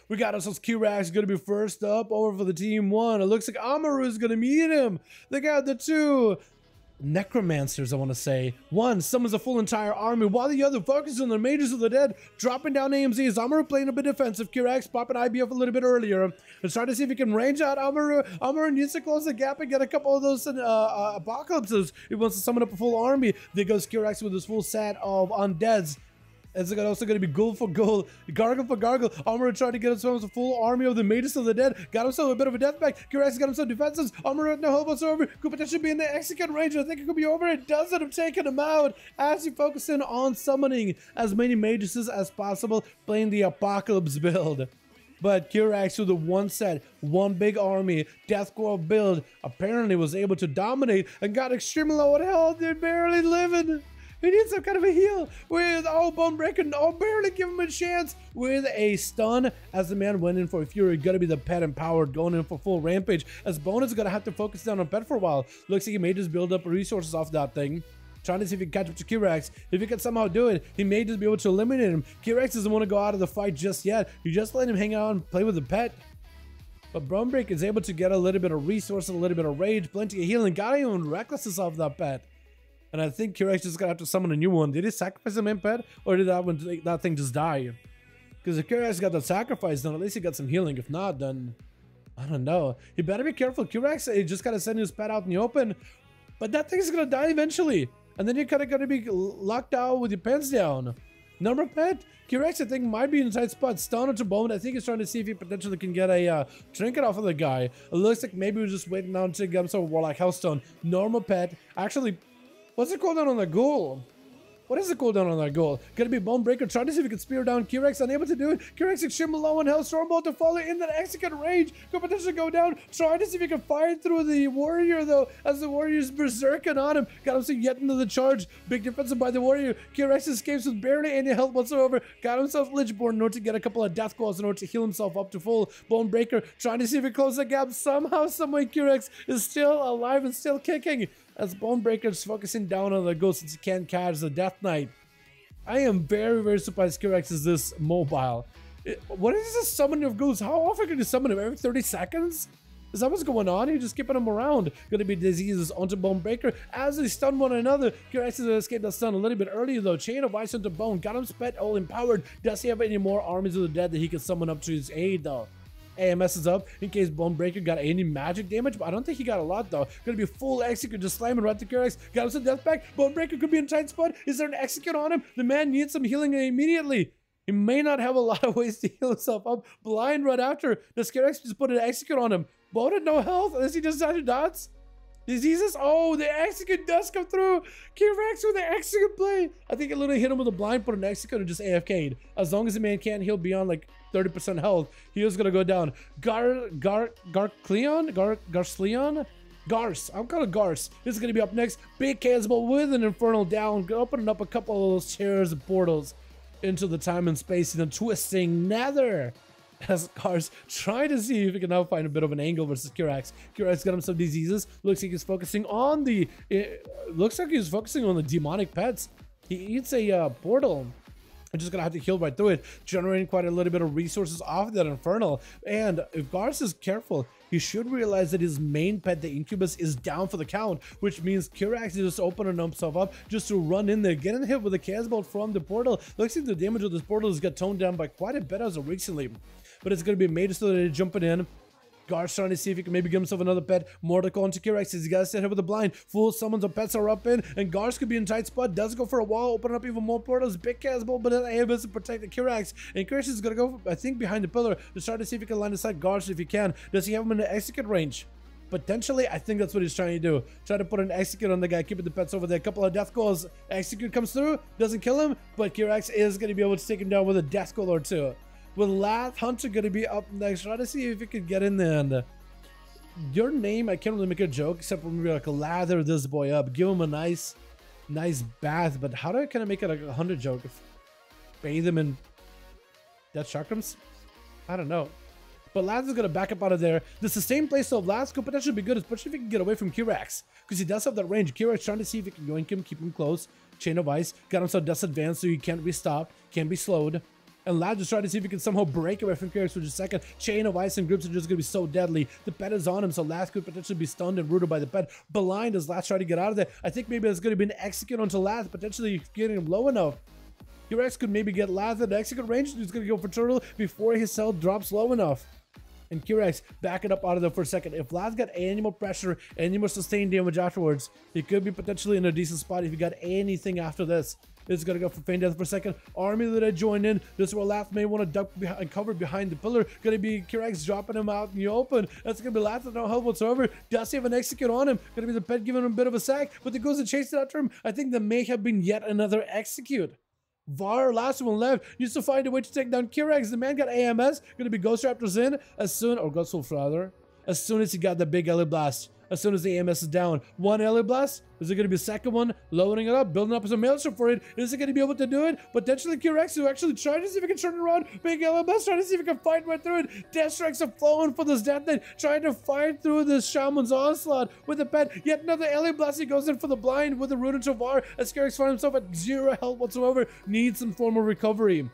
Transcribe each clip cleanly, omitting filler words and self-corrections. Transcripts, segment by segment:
We got ourselves Kirax going to be first up over for the team 1. It looks like Amaru is going to meet him. They got the 2 necromancers, I want to say. One summons a full entire army, while the other focuses on the mages of the dead, dropping down AMZs. Amaru playing a bit defensive. Kirax popping IBF a little bit earlier and trying to see if he can range out Amaru. Amaru needs to close the gap and get a couple of those apocalypses. He wants to summon up a full army. There goes Kirax with his full set of undeads. It's also going to be goal for goal, gargle for gargle. Amaru trying to get himself a full army of the mages of the dead. Got himself a bit of a death back. Kirax got himself defenses. Amaru with no hope whatsoever. Could potentially be in the execute range. I think it could be over. It doesn't have taken him out as he focuses in on summoning as many mages as possible, playing the apocalypse build. But Kirax with the one set, one big army, Death Core build, apparently was able to dominate and got extremely low on health. They're barely living. He needs some kind of a heal with Bonebreaker. Barely give him a chance with a stun as the man went in for a Fury. Gonna be the pet empowered, going in for full rampage as Bone is gonna have to focus down on pet for a while. Looks like he may just build up resources off that thing, trying to see if he can catch up to Kirax. If he can somehow do it, he may just be able to eliminate him. Kirax doesn't want to go out of the fight just yet. You just let him hang out and play with the pet. But Bonebreaker is able to get a little bit of resources, a little bit of rage, plenty of healing. Got even recklessness off that pet. And I think Kirax just gonna have to summon a new one. Did he sacrifice the main pet, or did that thing just die? Because if Kirax got the sacrifice, then at least he got some healing. If not, then I don't know. He better be careful. Kirax, he just gotta send his pet out in the open, but that thing's gonna die eventually. And then you're kind of gonna be locked out with your pants down. Number pet, Kirax I think might be in a tight spot. Stun to Bone. I think he's trying to see if he potentially can get a trinket off of the guy. It looks like maybe we're just waiting on to get him some Warlock Hellstone. Normal pet. Actually, what's the cooldown on the ghoul? What is the cooldown on that ghoul? Gonna be Bonebreaker trying to see if he can spear down Kirax. Unable to do it. Kirax extremely low on health. Stormbolt to follow in that execute range. Could potentially go down. Trying to see if he can fire through the warrior though, as the warrior's berserking on him. Got him to get into the charge. Big defensive by the warrior. Kirax escapes with barely any health whatsoever. Got himself Lichborn in order to get a couple of death calls in order to heal himself up to full. Bonebreaker trying to see if he closes the gap. Somehow, someway Kirax is still alive and still kicking. As Bonebreaker is focusing down on the ghost since he can't catch the Death Knight. I am very, very surprised Kirax is this mobile. What is this summoning of ghosts? How often can you summon him? Every 30 seconds? Is that what's going on? You're just keeping him around. Gonna be diseases onto Bonebreaker as they stun one another. Kirax has escaped that stun a little bit earlier though. Chain of Ice onto Bone. Got him sped all empowered. Does he have any more armies of the dead that he can summon up to his aid though? AMS is up in case Bonebreaker got any magic damage, but I don't think he got a lot though. Gonna be full execute, just slamming right to Kirax. Got him some death back. Bonebreaker could be in a tight spot. Is there an execute on him? The man needs some healing immediately. He may not have a lot of ways to heal himself up. Blind right after. Does Kirax just put an execute on him? Bone had no health unless he just had dots. Diseases? Oh, the execute does come through. Kirax with the execute play. I think it literally hit him with a blind, put an execute, and just AFK'd. As long as the man can't heal beyond like 30% health, he is gonna go down. Garce. I'm calling Garce. This is gonna be up next. Big Casball with an Infernal down, opening up a couple of those chairs and portals into the time and space in a twisting nether. As Garce trying to see if he can now find a bit of an angle versus Kirax. Kirax got him some diseases. Looks like he's focusing on the demonic pets. He eats a portal. I'm just gonna have to heal right through it, generating quite a little bit of resources off that Infernal. And if Garce is careful, he should realize that his main pet, the Incubus, is down for the count, which means Kirax is just opening himself up just to run in there, getting hit with a Chaos Bolt from the portal. Looks like the damage of this portal has got toned down by quite a bit as of recently. But it's gonna be made so that they're jumping in. Garce trying to see if he can maybe give himself another pet. Mordecai onto Kirax. He's got to set him with a blind. Full summons of pets are up in. And Garce could be in a tight spot. Does go for a wall. Open up even more portals. Big Casball, but then able to protect the Kirax. And Kirax is going to go, I think, behind the pillar to try to see if he can line aside Garce if he can. Does he have him in the execute range? Potentially, I think that's what he's trying to do. Try to put an execute on the guy, keeping the pets over there. A couple of death calls. Execute comes through. Doesn't kill him, but Kirax is going to be able to take him down with a death call or two. With Lath Hunter going to be up next. Try to see if he can get in there and... your name, I can't really make a joke except for maybe like lather this boy up, give him a nice bath. But how do I kind of make it like a 100 joke? Bathe him in death chakrams? I don't know. But Laz is gonna back up out of there. The sustained playstyle of Laz could potentially be good, especially if he can get away from Kirax, because he does have that range. Kirax trying to see if he can yoink him, keep him close. Chain of Ice got himself Dust Advance, so he can't be stopped, can't be slowed. And Lad just trying to see if he can somehow break away from Kirax for just a second. Chain of ice and grips are just going to be so deadly. The pet is on him, so Lad could potentially be stunned and rooted by the pet. Blind as Lad trying to get out of there. I think maybe it's going to be an execute onto Lad, potentially getting him low enough. Kirax could maybe get Lad at the execute range. He's going to go for turtle before his cell drops low enough. And Kirax backing up out of there for a second. If Lad's got any more pressure, any more sustained damage afterwards, he could be potentially in a decent spot if he got anything after this. It's going to go for feign death for a second. Army that I join in. This is where Lath may want to duck and cover behind the pillar. Going to be Kirax dropping him out in the open. That's going to be Lath with no help whatsoever. Does he have an execute on him? Going to be the pet giving him a bit of a sack, but he goes and chases it after him. I think there may have been yet another execute. Var, last one left, needs to find a way to take down Kirax. The man got AMS. Going to be Ghost Raptors in as soon, or Ghost Wolf rather, as soon as he got the big LA Blast. As soon as the AMS is down. One LA Blast. Is it going to be a second one? Loading it up, building up as a maelstrom for it. Is it going to be able to do it? Potentially Kirax who actually trying to see if he can turn it around. Big LA Blast trying to see if he can fight right through it. Death Strikes are flowing for this Death Knight. Trying to fight through this Shaman's Onslaught with the pet. Yet another LA Blast. He goes in for the blind with the Rune into Var. As Kirax finds himself at 0 health whatsoever. Needs some form of recovery.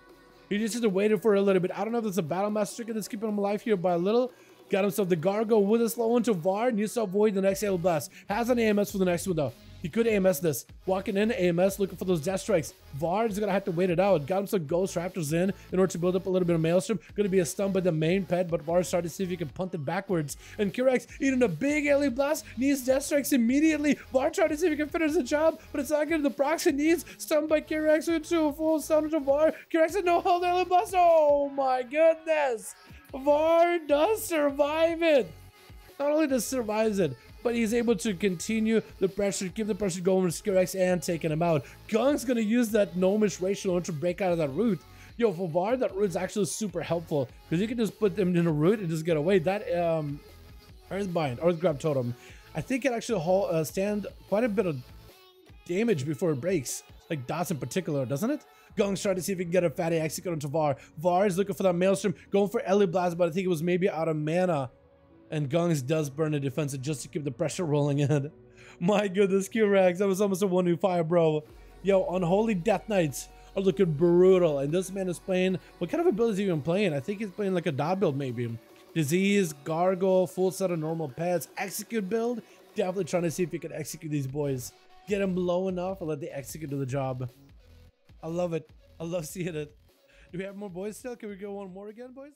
He just has to wait for a little bit. I don't know if it's a Battle Master that's keeping him alive here by a little. Got himself the Gargo with a slow into Var. Needs to avoid the next LA Blast. Has an AMS for the next one though. He could AMS this. Walking in, AMS, looking for those Death Strikes. Var is going to have to wait it out. Got him some Ghost Raptors in order to build up a little bit of Maelstrom. Going to be a stun by the main pet, but Var started to see if he can punt it backwards. And Kirax eating a big LA Blast. Needs Death Strikes immediately. Var trying to see if he can finish the job, but it's not getting the procs he needs. Stunned by Kirax into a full stun into Var. Kirax had no health LA Blast. Oh my goodness. Var does survive it. Not only does survives it, but he's able to continue the pressure, keep the pressure going with Kirax and taking him out. Gung's going to use that gnomish ratio to break out of that root. Yo, for Var, that root's actually super helpful because you can just put them in a root and just get away. That Earthbind, Earthgrab Totem, I think it actually stand quite a bit of damage before it breaks. Like dots in particular, doesn't it? Gung's trying to see if he can get a fatty execute onto Var. Var is looking for that Maelstrom, going for LA Blast, but I think it was maybe out of mana. And Gungs does burn a defensive just to keep the pressure rolling in. My goodness, Kirax, that was almost a 1v5, bro. Yo, Unholy Death Knights are looking brutal. And this man is playing, what kind of ability is he even playing? I think he's playing like a dot build maybe. Disease, Gargle, full set of normal pets, execute build. Definitely trying to see if he can execute these boys. Get them low enough and let the execute do the job. I love it. I love seeing it. Do we have more boys still? Can we go one more again, boys?